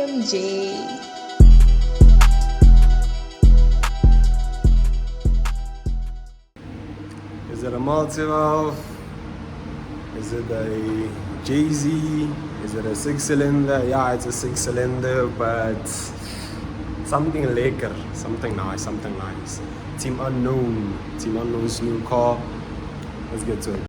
OMG. Is it a multi-valve? Is it a Jay-Z? Is it a 6-cylinder? Yeah, it's a 6-cylinder, but something lekker, something nice. Team Unknown's new car. Let's get to it.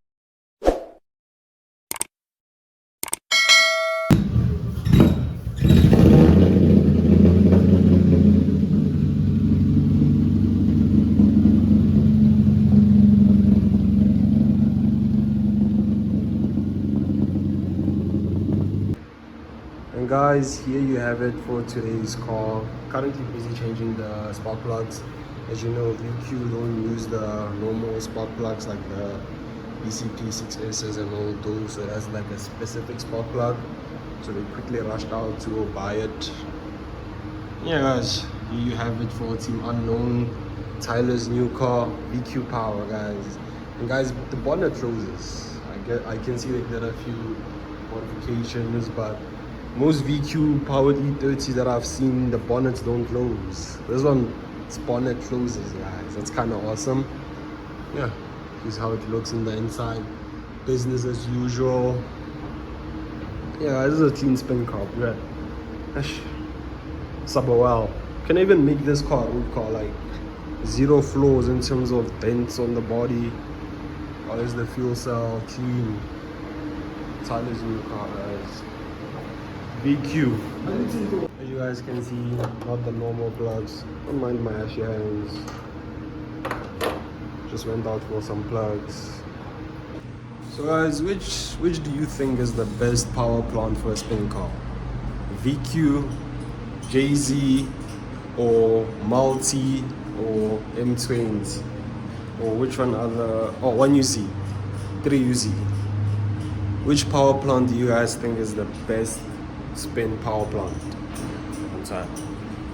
And guys, here you have it for today's car. Currently busy changing the spark plugs. As you know, VQ don't use the normal spark plugs like the BCP6Ss and all those. So it has like a specific spark plug. So they quickly rushed out to buy it. Yeah guys, here you have it for Team Unknown, Tyler's new car, VQ power guys. And guys, the bonnet closes. I can see they did a few modifications, but most VQ powered E30s that I've seen, the bonnets don't close. This one's bonnet closes, guys. That's kind of awesome. Yeah, here's how it looks in the inside. Business as usual. Yeah, this is a clean spin car. Yeah. Super well. Can even make this car a road car, like zero flaws in terms of dents on the body. Oh, there's the fuel cell, clean. Tyler's new car, guys. VQ. As you guys can see, not the normal plugs. Don't mind my ashy hands. Just went out for some plugs. So guys, which do you think is the best power plant for a spin car? VQ, Jay-Z, or Multi, or M20? Or which one other? Oh, 1UZ, 3UZ. Which power plant do you guys think is the best spin power plant on time?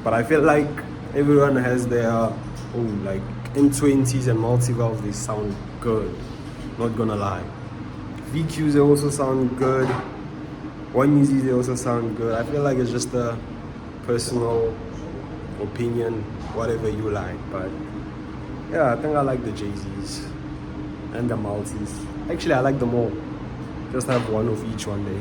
But I feel like everyone has their own, like M20s and multi-valve, they sound good, not gonna lie. VQs, they also sound good. 1UZs, they also sound good. I feel like it's just a personal opinion, whatever you like. But yeah, I think I like the Jay-Z's and the multis. Actually, I like them all. Just have one of each one day.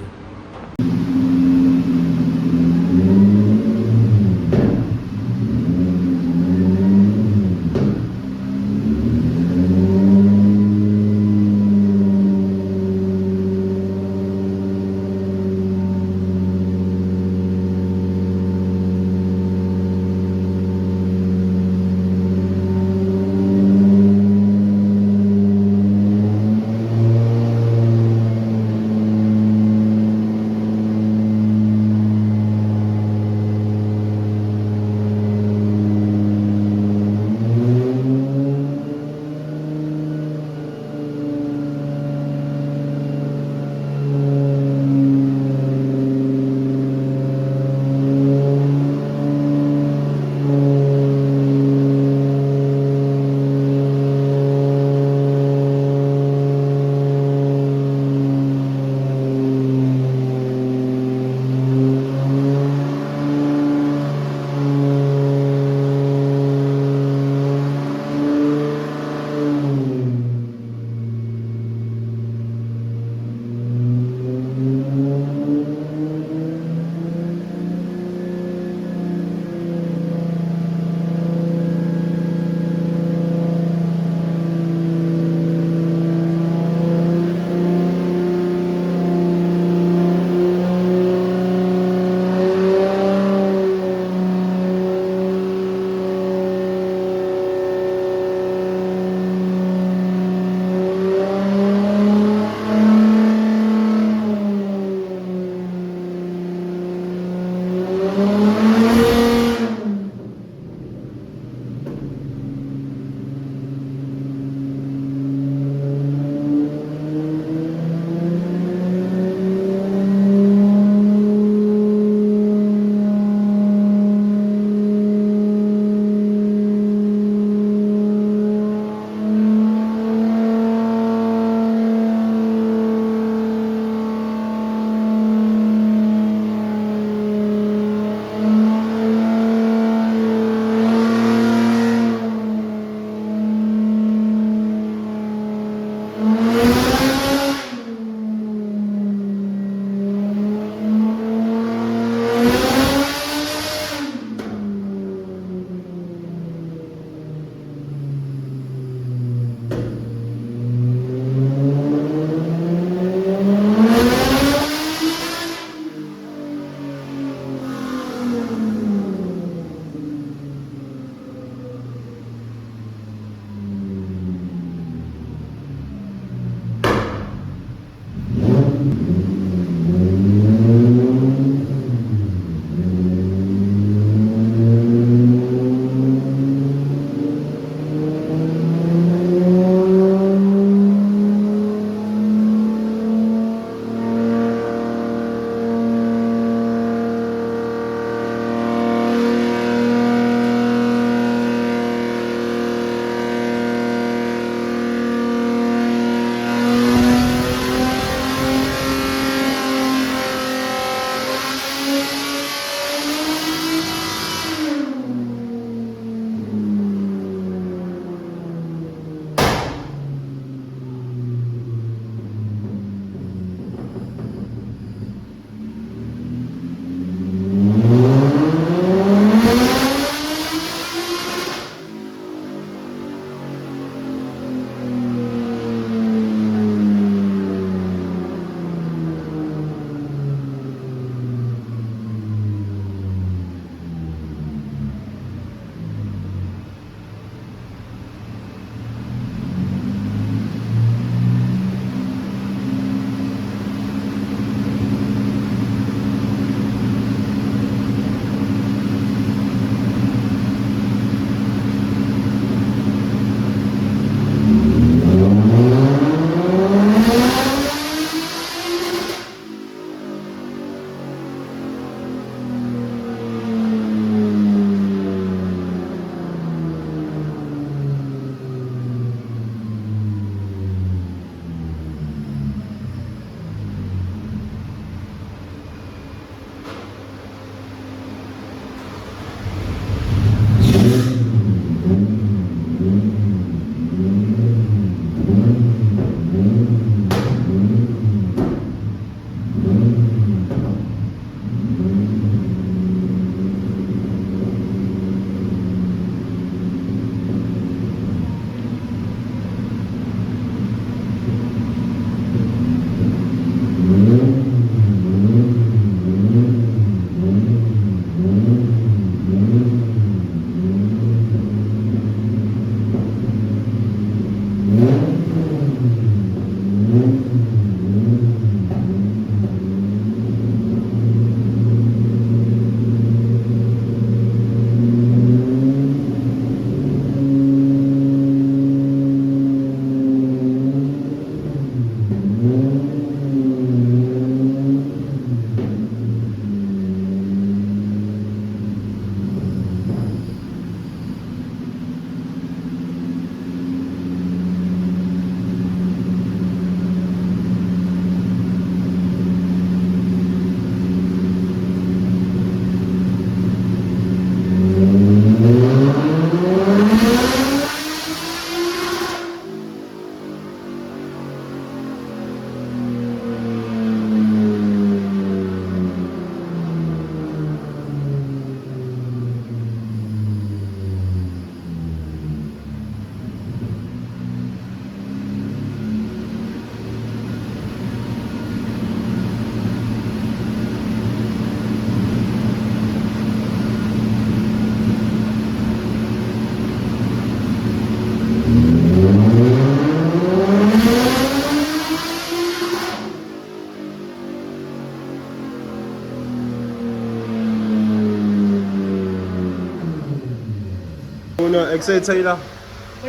no. XA Taylor.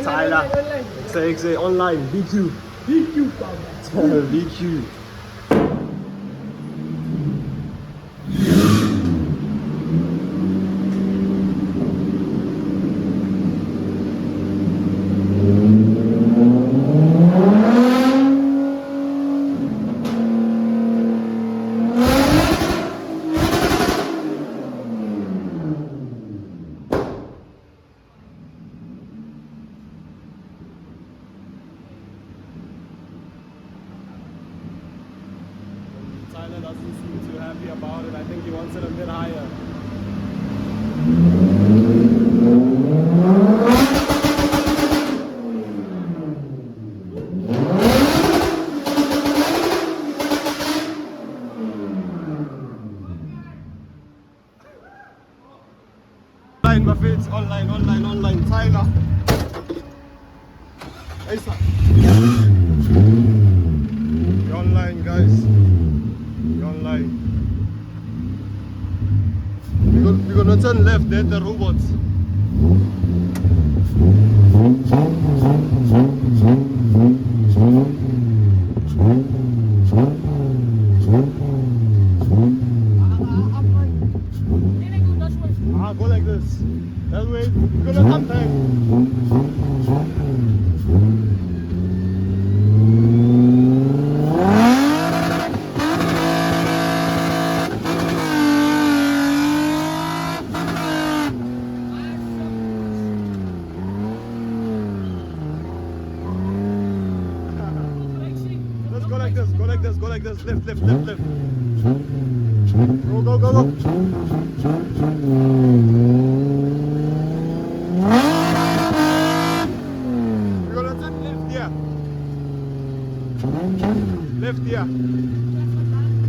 Tyler. XA online. VQ. VQ. Tyler doesn't seem too happy about it. I think he wants it a bit higher. Online, my friends. Online. Tyler. Hey, sir. You're online, guys. Online. We're gonna turn left, there the robots. Go like this. That way, we're gonna come back. Go like this, lift. Go. We're gonna turn left here. Left here.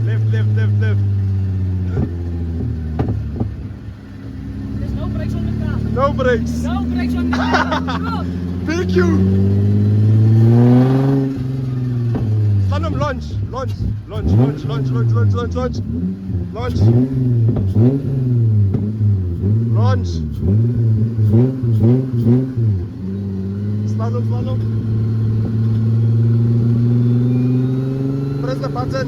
Left. There's no brakes on the car. No brakes. No brakes on the car. Go. Thank you. Stand launch. Launch. Slalom. Press the button.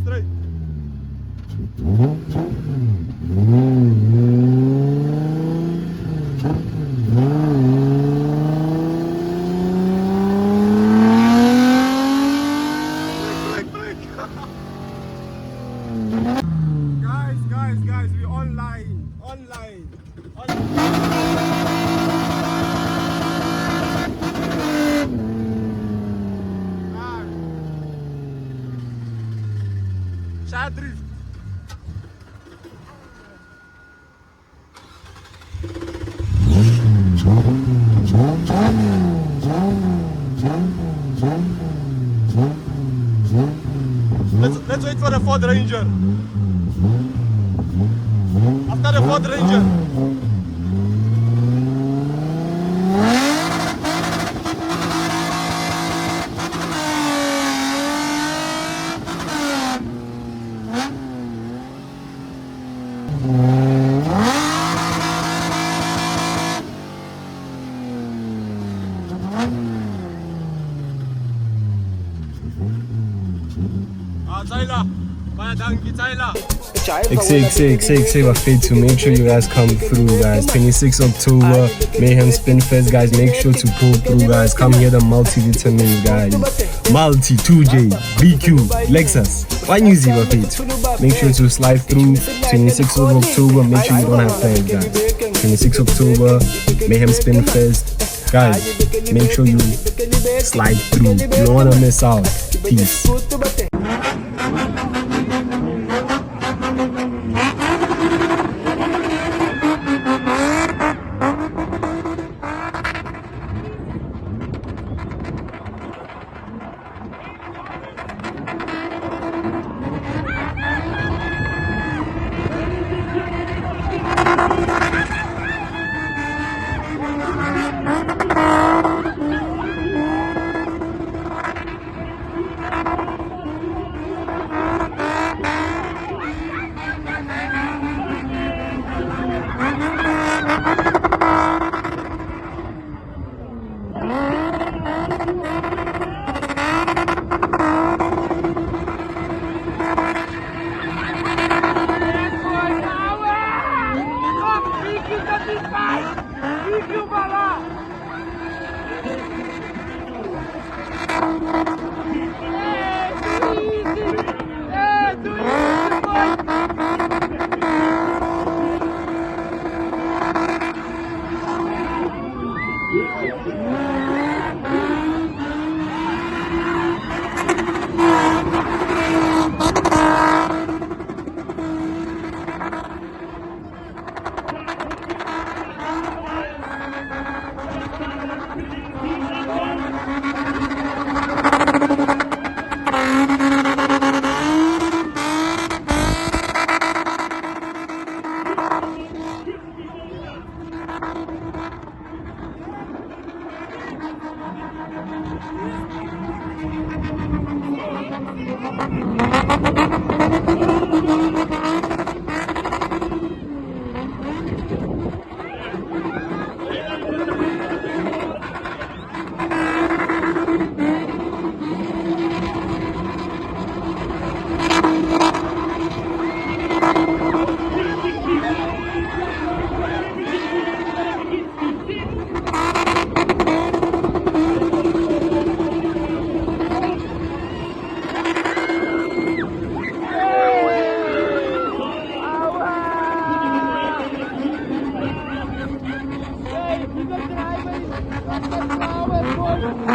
Straight. Guys, we're online. Drift. Let's wait for the Ford Ranger. After the Ford Ranger. Tyler, by Dankie Tyler. XA Wafetu. Make sure you guys come through, guys. 26 October, Mayhem Spin Fest, guys. Make sure to pull through, guys. Come here, the multivitamins, guys. Multi 2J, BQ, Lexus, Wanyuzi Wafetu. Make sure to slide through. 26th of October. Make sure you don't have plans, guys. 26 October, Mayhem Spin Fest, guys. Make sure you slide through. You don't wanna miss out. Peace. Hey, you got the highway,